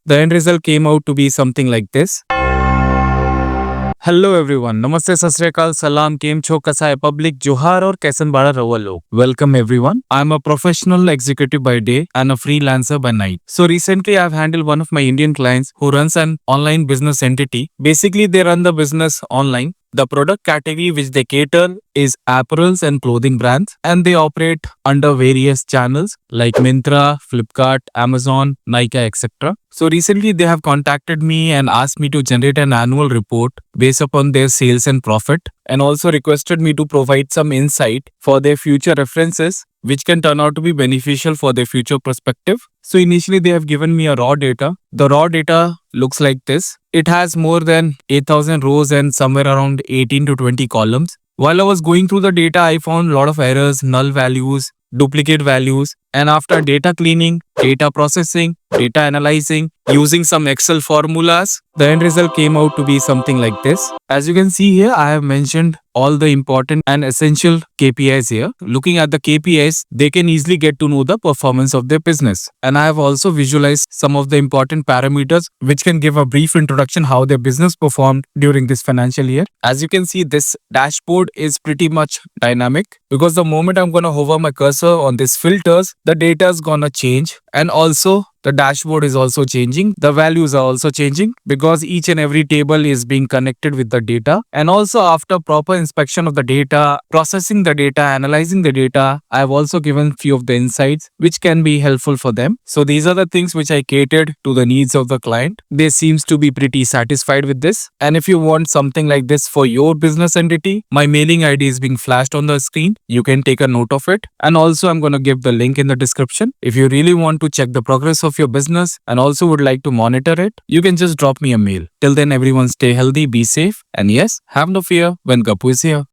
The end result came out to be something like this. Hello everyone, नमस्ते, सत श्री अकाल, सलाम, केम छो, कैसा है पब्लिक, जोहार और कैसन बाड़ा रहुआ लोग. Welcome everyone. I am a professional executive by day and a freelancer by night. So recently I've handled one of my Indian clients who runs an online business entity. Basically they run the business online. The product category which they cater is apparels and clothing brands, and they operate under various channels like Myntra, Flipkart, Amazon, Nykaa, etc. So recently they have contacted me and asked me to generate an annual report based upon their sales and profit, and also requested me to provide some insight for their future references which can turn out to be beneficial for their future perspective. So initially they have given me a raw data. The raw data looks like this. It has more than 8,000 rows and somewhere around 18 to 20 columns. While I was going through the data, I found a lot of errors, null values, duplicate values, and after data cleaning, data processing, data analyzing, using some Excel formulas, the end result came out to be something like this. As you can see here, I have mentioned all the important and essential KPIs here. Looking at the KPIs, they can easily get to know the performance of their business. And I have also visualized some of the important parameters which can give a brief introduction how their business performed during this financial year. As you can see, this dashboard is pretty much dynamic because the moment I'm gonna hover my cursor on these filters, the data is gonna change, and also the dashboard is also changing. The values are also changing because each and every table is being connected with the data. And also after proper inspection of the data, processing the data, analyzing the data, I have also given few of the insights which can be helpful for them. So these are the things which I catered to the needs of the client. They seems to be pretty satisfied with this. And if you want something like this for your business entity, my mailing ID is being flashed on the screen. You can take a note of it. And also I'm going to give the link in the description. If you really want to check the progress of your business and also would like to monitor it, you can just drop me a mail. Till then, everyone stay healthy, be safe, and yes, have no fear when Gappu is here.